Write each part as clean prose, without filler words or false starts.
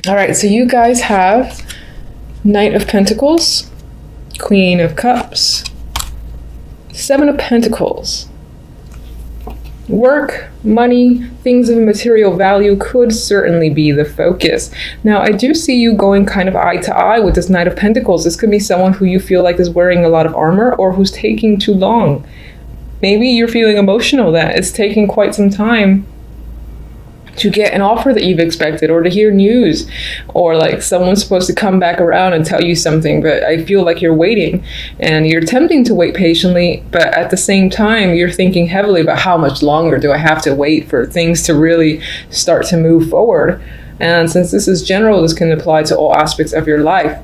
All right, so you guys have Knight of Pentacles, Queen of Cups, Seven of Pentacles. Work, money, things of material value could certainly be the focus. Now, I do see you going kind of eye to eye with this Knight of Pentacles. This could be someone who you feel like is wearing a lot of armor or who's taking too long. Maybe you're feeling emotional that it's taking quite some time to get an offer that you've expected, or to hear news, or like someone's supposed to come back around and tell you something, but I feel like you're waiting and you're attempting to wait patiently, but at the same time you're thinking heavily about how much longer do I have to wait for things to really start to move forward. And since this is general, this can apply to all aspects of your life.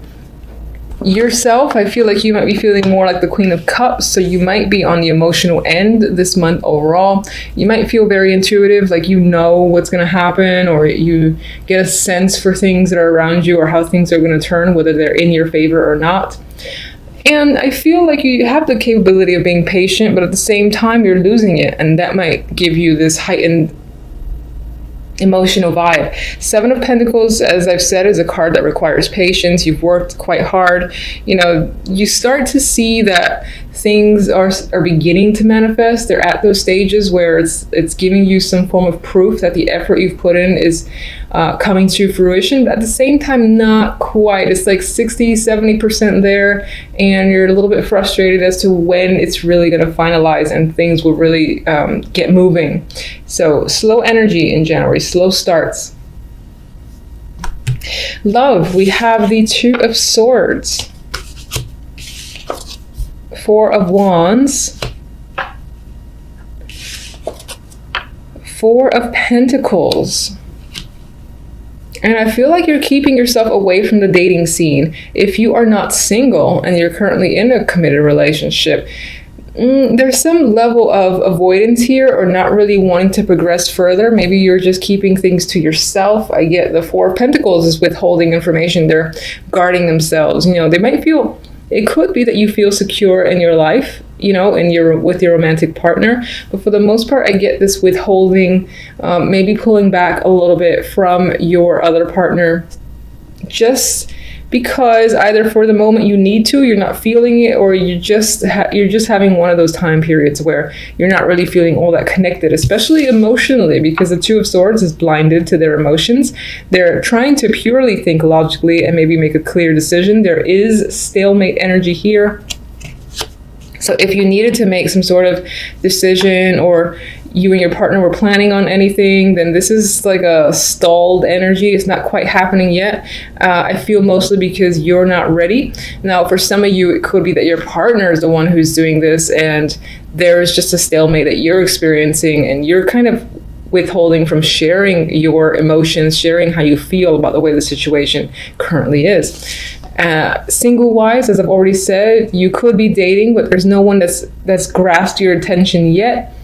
Yourself, I feel like you might be feeling more like the Queen of Cups, so you might be on the emotional end this month overall. You might feel very intuitive, like you know what's going to happen, or you get a sense for things that are around you or how things are going to turn, whether they're in your favor or not. And I feel like you have the capability of being patient, but at the same time you're losing it, and that might give you this heightened emotional vibe. Seven of Pentacles, as I've said, is a card that requires patience. You've worked quite hard. You know, you start to see that things are beginning to manifest. They're at those stages where it's giving you some form of proof that the effort you've put in is coming to fruition, but at the same time not quite. It's like 60-70% there, and you're a little bit frustrated as to when it's really going to finalize and things will really get moving. So slow energy in January, slow starts. Love, we have the Two of Swords, Four of Wands, Four of Pentacles. And I feel like you're keeping yourself away from the dating scene. If you are not single and you're currently in a committed relationship, there's some level of avoidance here, or not really wanting to progress further. Maybe you're just keeping things to yourself. I get the Four of Pentacles is withholding information. They're guarding themselves. You know, they might feel, it could be that you feel secure in your life, you know, with your romantic partner, but for the most part, I get this withholding, maybe pulling back a little bit from your other partner, just because either for the moment you need to, you're not feeling it, or you're just having one of those time periods where you're not really feeling all that connected, especially emotionally, because the Two of Swords is blinded to their emotions. They're trying to purely think logically and maybe make a clear decision. There is stalemate energy here. So if you needed to make some sort of decision, or you and your partner were planning on anything, then this is like a stalled energy. It's not quite happening yet. I feel mostly because you're not ready. Now, for some of you, it could be that your partner is the one who's doing this, and there's just a stalemate that you're experiencing, and you're kind of withholding from sharing your emotions, sharing how you feel about the way the situation currently is. Single wise, as I've already said, you could be dating, but there's no one that's grasped your attention yet.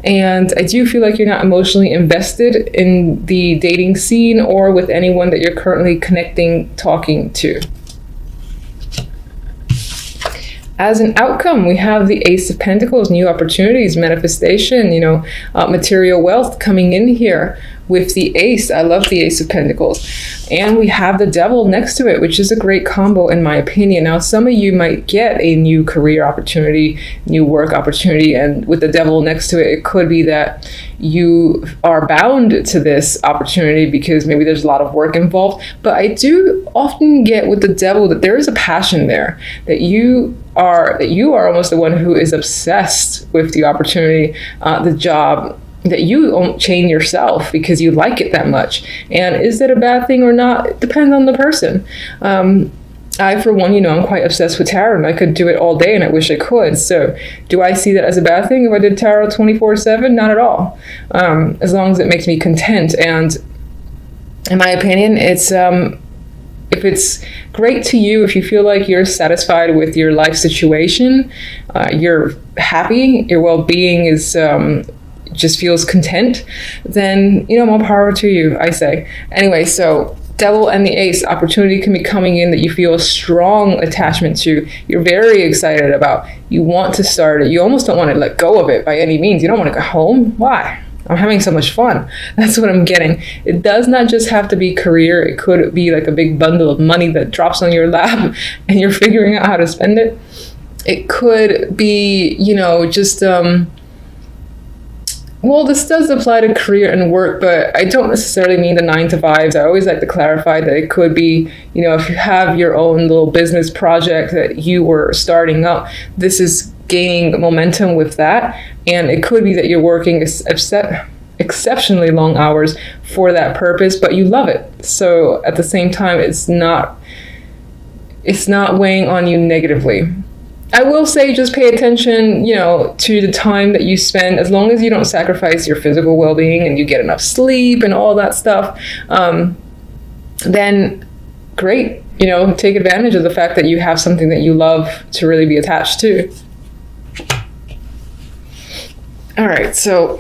And I do feel like you're not emotionally invested in the dating scene or with anyone that you're currently connecting, talking to. As an outcome, we have the Ace of Pentacles, new opportunities, manifestation, you know, material wealth coming in here with the Ace. I love the Ace of Pentacles. And we have the Devil next to it, which is a great combo in my opinion. Now, some of you might get a new career opportunity, new work opportunity, and with the Devil next to it, it could be that you are bound to this opportunity because maybe there's a lot of work involved. But I do often get with the Devil that there is a passion there, that you are almost the one who is obsessed with the opportunity, the job, that you won't chain yourself because you like it that much. And is that a bad thing or not? It depends on the person. I, for one, you know, I'm quite obsessed with tarot, and I could do it all day, and I wish I could. So do I see that as a bad thing if I did tarot 24/7? Not at all. As long as it makes me content. And in my opinion, it's if it's great to you, if you feel like you're satisfied with your life situation, you're happy, your well-being is just feels content, then, you know, more power to you, I say. Anyway, so Devil and the Ace, opportunity can be coming in that you feel a strong attachment to. You're very excited about. You want to start it. You almost don't want to let go of it by any means. You don't want to go home. Why? I'm having so much fun. That's what I'm getting. It does not just have to be career. It could be like a big bundle of money that drops on your lap and you're figuring out how to spend it. It could be, just, well, this does apply to career and work, but I don't necessarily mean the 9 to 5s. I always like to clarify that it could be, if you have your own little business project that you were starting up, this is gaining momentum with that. And it could be that you're working exceptionally long hours for that purpose, but you love it. So at the same time, it's not weighing on you negatively. I will say just pay attention, to the time that you spend, as long as you don't sacrifice your physical well-being and you get enough sleep and all that stuff, then great, take advantage of the fact that you have something that you love to really be attached to. All right, so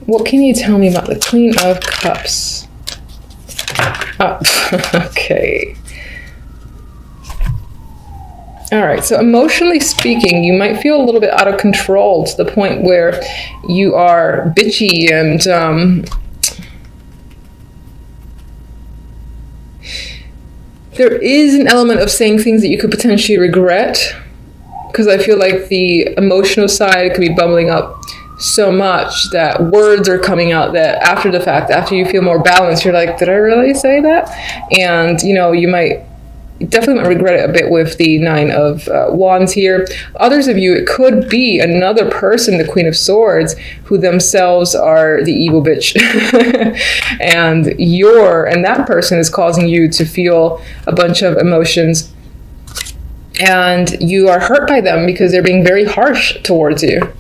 what can you tell me about the Queen of Cups? Oh, okay. All right, so emotionally speaking, you might feel a little bit out of control to the point where you are bitchy and there is an element of saying things that you could potentially regret, because I feel like the emotional side could be bubbling up so much that words are coming out that after the fact, after you feel more balanced, you're like, did I really say that? And, you might definitely regret it a bit with the 9 of Wands here. Others of you, it could be another person, the Queen of Swords, who themselves are the evil bitch. and that person is causing you to feel a bunch of emotions. And you are hurt by them because they're being very harsh towards you.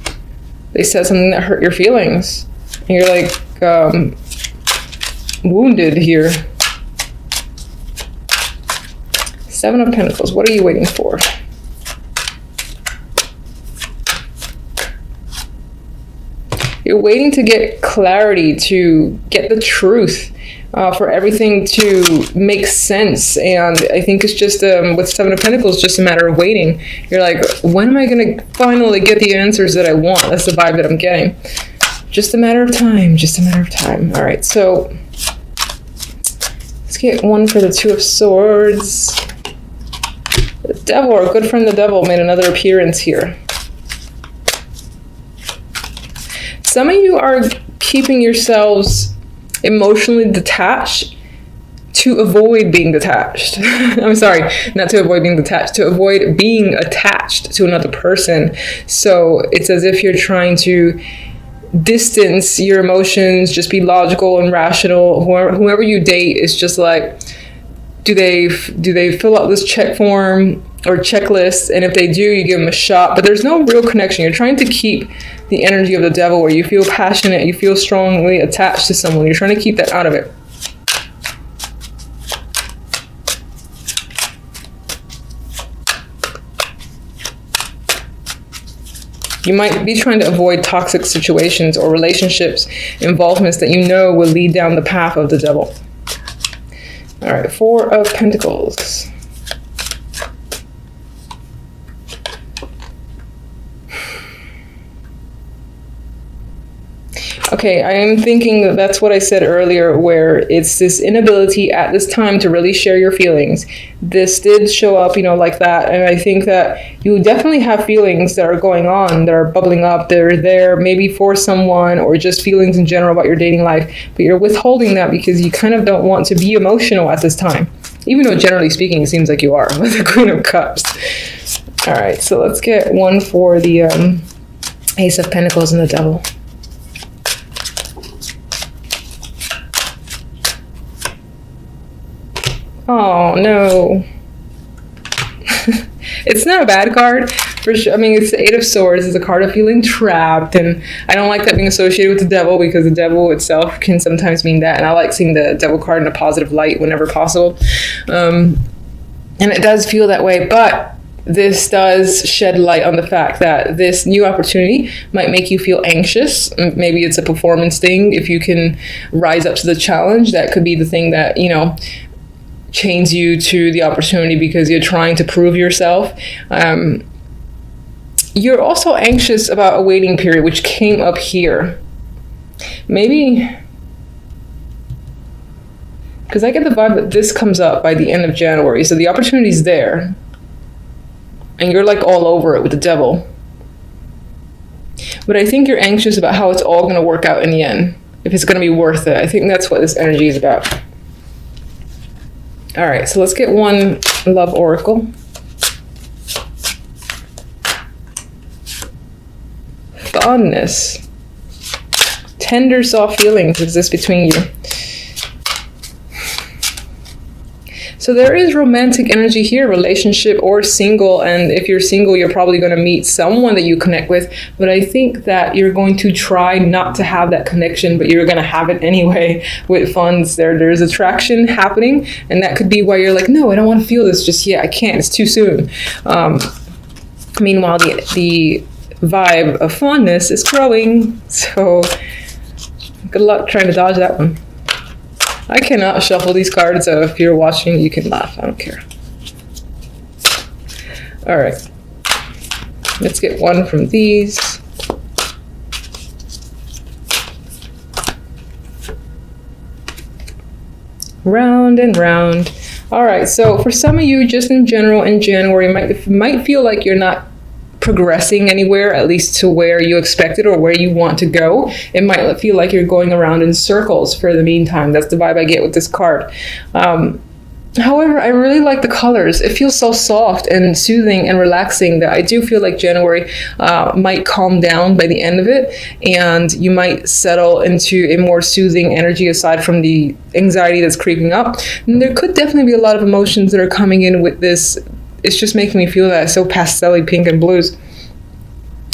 They said something that hurt your feelings. And you're like wounded here. 7 of Pentacles, what are you waiting for? You're waiting to get clarity, to get the truth, for everything to make sense. And I think it's just, with 7 of Pentacles, just a matter of waiting. You're like, when am I going to finally get the answers that I want? That's the vibe that I'm getting. Just a matter of time, just a matter of time. All right, so let's get one for the 2 of Swords. The Devil, our good friend the Devil, made another appearance here. Some of you are keeping yourselves emotionally detached to avoid being detached. I'm sorry, not to avoid being detached, to avoid being attached to another person. So it's as if you're trying to distance your emotions, just be logical and rational. Whoever you date is just like, do they fill out this check form or checklist? And if they do, you give them a shot. But there's no real connection. You're trying to keep the energy of the Devil where you feel passionate, you feel strongly attached to someone. You're trying to keep that out of it. You might be trying to avoid toxic situations or relationships, involvements that you know will lead down the path of the Devil. All right, 4 of Pentacles. Okay, I am thinking that that's what I said earlier, where it's this inability at this time to really share your feelings. This did show up, like that. And I think that you definitely have feelings that are going on, that are bubbling up. They're there maybe for someone or just feelings in general about your dating life. But you're withholding that because you kind of don't want to be emotional at this time. Even though generally speaking, it seems like you are with the Queen of Cups. All right, so let's get one for the Ace of Pentacles and the Devil. Oh, no. It's not a bad card, for sure. I mean, it's the 8 of Swords. It's a card of feeling trapped, and I don't like that being associated with the Devil because the Devil itself can sometimes mean that, and I like seeing the Devil card in a positive light whenever possible. And it does feel that way, but this does shed light on the fact that this new opportunity might make you feel anxious. Maybe it's a performance thing. If you can rise up to the challenge, that could be the thing that, chains you to the opportunity because you're trying to prove yourself. You're also anxious about a waiting period, which came up here. Maybe, because I get the vibe that this comes up by the end of January, so the opportunity's there, and you're like all over it with the devil. But I think you're anxious about how it's all going to work out in the end, if it's going to be worth it. I think that's what this energy is about. All right, so let's get one love oracle. Fondness. Tender, soft feelings exist between you. So there is romantic energy here, relationship or single. And if you're single, you're probably going to meet someone that you connect with. But I think that you're going to try not to have that connection, but you're going to have it anyway with funds. There's attraction happening. And that could be why you're like, no, I don't want to feel this just yet. I can't. It's too soon. Meanwhile, the vibe of fondness is growing. So good luck trying to dodge that one. I cannot shuffle these cards, so if you're watching, you can laugh. I don't care. All right. Let's get one from these. Round and round. All right, so for some of you, just in general, in January, might feel like you're not progressing anywhere, at least to where you expected or where you want to go. It might feel like you're going around in circles for the meantime. That's the vibe I get with this card. However, I really like the colors. It feels so soft and soothing and relaxing that I do feel like January might calm down by the end of it, and you might settle into a more soothing energy aside from the anxiety that's creeping up. And there could definitely be a lot of emotions that are coming in with this. It's just making me feel that so pastel-y pink and blues.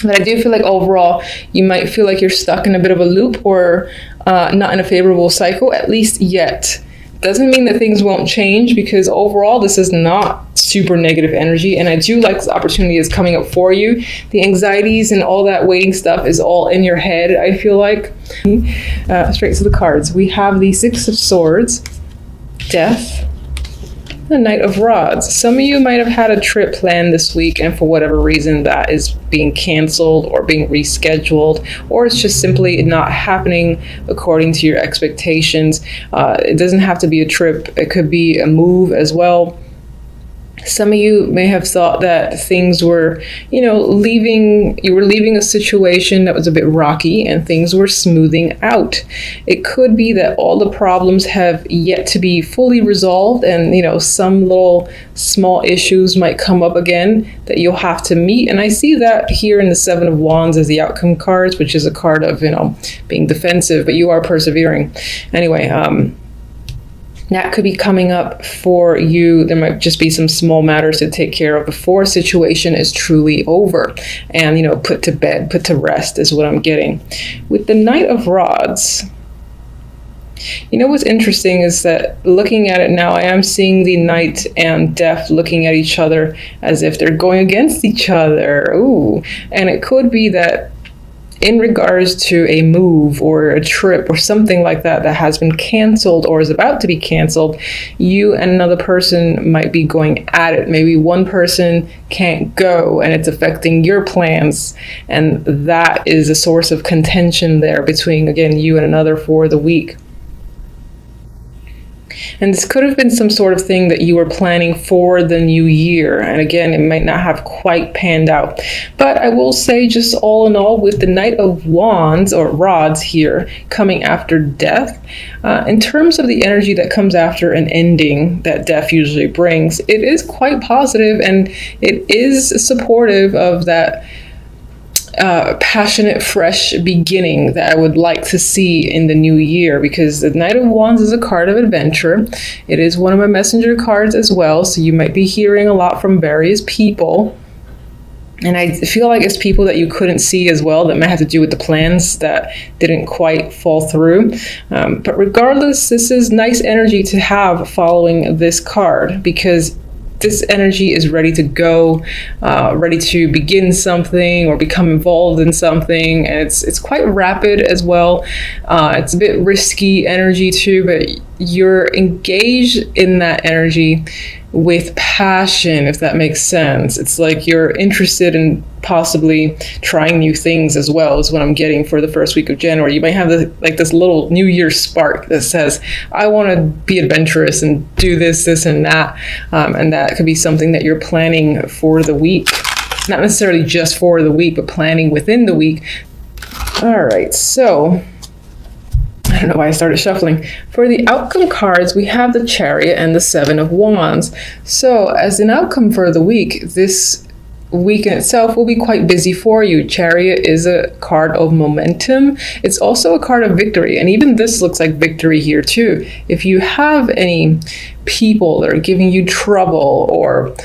But I do feel like overall, you might feel like you're stuck in a bit of a loop or not in a favorable cycle, at least yet. Doesn't mean that things won't change, because overall, this is not super negative energy. And I do like this opportunity is coming up for you. The anxieties and all that waiting stuff is all in your head, I feel like. Straight to the cards. We have the Six of Swords, Death, the Knight of Rods. Some of you might have had a trip planned this week, and for whatever reason that is being canceled or being rescheduled, or it's just simply not happening according to your expectations. It doesn't have to be a trip. It could be a move as well. Some of you may have thought that things were, you were leaving a situation that was a bit rocky and things were smoothing out. It could be that all the problems have yet to be fully resolved, and, some little small issues might come up again that you'll have to meet. And I see that here in the Seven of Wands as the outcome cards, which is a card of, being defensive, but you are persevering. Anyway, that could be coming up for you. There might just be some small matters to take care of before a situation is truly over and, put to bed, put to rest is what I'm getting. With the Knight of Rods, what's interesting is that looking at it now, I am seeing the Knight and Death looking at each other as if they're going against each other. Ooh, and it could be that in regards to a move or a trip or something like that that has been canceled or is about to be canceled, you and another person might be going at it. Maybe one person can't go and it's affecting your plans, and that is a source of contention there between, again, you and another for the week. And this could have been some sort of thing that you were planning for the new year. And again, it might not have quite panned out. But I will say, just all in all, with the Knight of Wands or Rods here coming after Death, in terms of the energy that comes after an ending that Death usually brings, it is quite positive, and it is supportive of that passionate, fresh beginning that I would like to see in the new year, because the Knight of Wands is a card of adventure. It is one of my messenger cards as well, so you might be hearing a lot from various people. And I feel like it's people that you couldn't see as well, that might have to do with the plans that didn't quite fall through. But regardless, this is nice energy to have following this card, because this energy is ready to go, ready to begin something or become involved in something. And it's quite rapid as well. It's a bit risky energy too, but you're engaged in that energy with passion, if that makes sense. It's like you're interested in possibly trying new things as well is what I'm getting for the first week of January. You might have this little New Year spark that says, I want to be adventurous and do this and that. And that could be something that you're planning for the week. Not necessarily just for the week, but planning within the week. All right, so I don't know why I started shuffling. For the outcome cards, we have the Chariot and the Seven of Wands. So as an outcome for the week, this week in itself will be quite busy for you. Chariot is a card of momentum. It's also a card of victory. And even this looks like victory here too. If you have any people that are giving you trouble or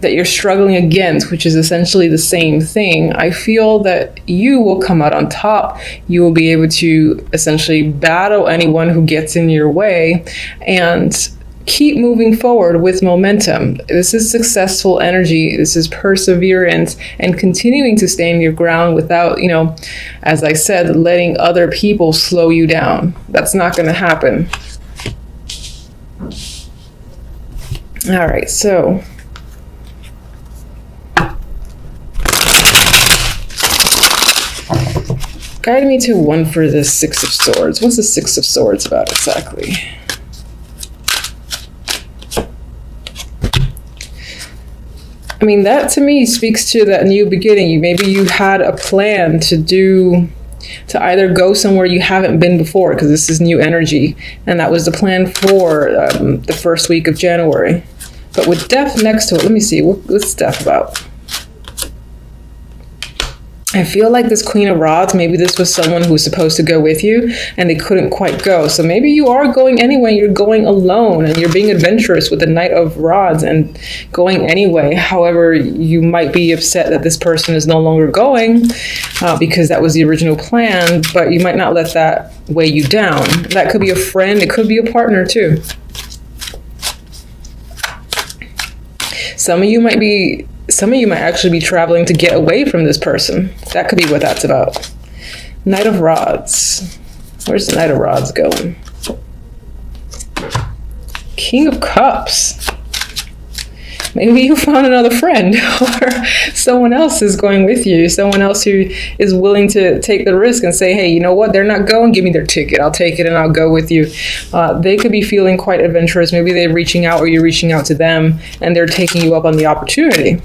that you're struggling against, which is essentially the same thing, I feel that you will come out on top. You will be able to essentially battle anyone who gets in your way and keep moving forward with momentum. This is successful energy. This is perseverance and continuing to stand your ground without, as I said, letting other people slow you down. That's not going to happen. All right, so guide me to one for the Six of Swords. What's the Six of Swords about exactly? I mean, that to me speaks to that new beginning. Maybe you had a plan to either go somewhere you haven't been before, because this is new energy, and that was the plan for the first week of January. But with death next to it, let me see, what's death about? I feel like this Queen of Rods, maybe this was someone who was supposed to go with you and they couldn't quite go. So maybe you are going anyway, you're going alone and you're being adventurous with the Knight of Rods and going anyway. However, you might be upset that this person is no longer going because that was the original plan, but you might not let that weigh you down. That could be a friend, it could be a partner too. Some of you might actually be traveling to get away from this person. That could be what that's about. Knight of Rods. Where's the Knight of Rods going? King of Cups. Maybe you found another friend or someone else is going with you. Someone else who is willing to take the risk and say, hey, you know what? They're not going. Give me their ticket. I'll take it and I'll go with you. They could be feeling quite adventurous. Maybe they're reaching out or you're reaching out to them and they're taking you up on the opportunity.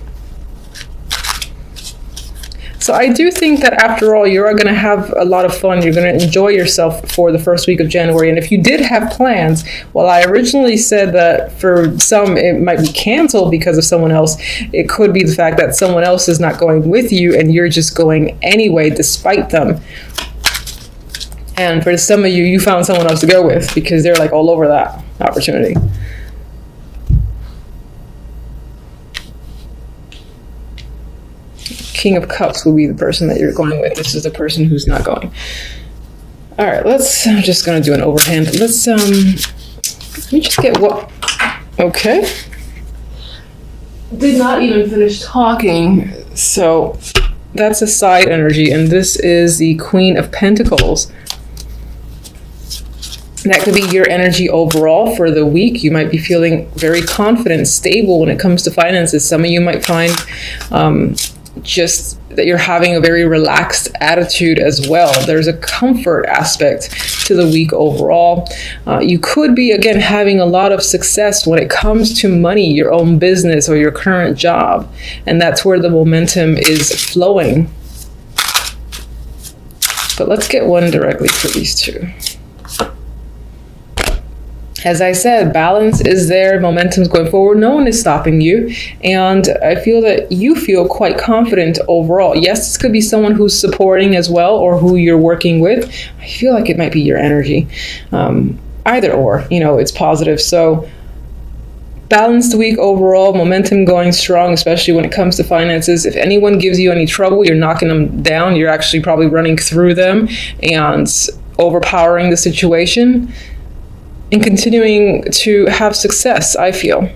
So I do think that after all, you're going to have a lot of fun. You're going to enjoy yourself for the first week of January. And if you did have plans, well, I originally said that for some, it might be canceled because of someone else. It could be the fact that someone else is not going with you and you're just going anyway, despite them. And for some of you, you found someone else to go with because they're like all over that opportunity. King of Cups will be the person that you're going with. This is the person who's not going. All right, I'm just going to do an overhand. Let me just get what, okay. Did not even finish talking. So that's a side energy. And this is the Queen of Pentacles. That could be your energy overall for the week. You might be feeling very confident, stable when it comes to finances. Some of you might find just that you're having a very relaxed attitude as well. There's a comfort aspect to the week overall. You could be, again, having a lot of success when it comes to money, your own business or your current job. And that's where the momentum is flowing. But let's get one directly for these two. As I said, balance is there, momentum's going forward, no one is stopping you, and I feel that you feel quite confident overall. Yes, this could be someone who's supporting as well, or who you're working with. I feel like it might be your energy. Either or, it's positive. So balanced week overall, momentum going strong, especially when it comes to finances. If anyone gives you any trouble, you're knocking them down. You're actually probably running through them and overpowering the situation. And continuing to have success, I feel.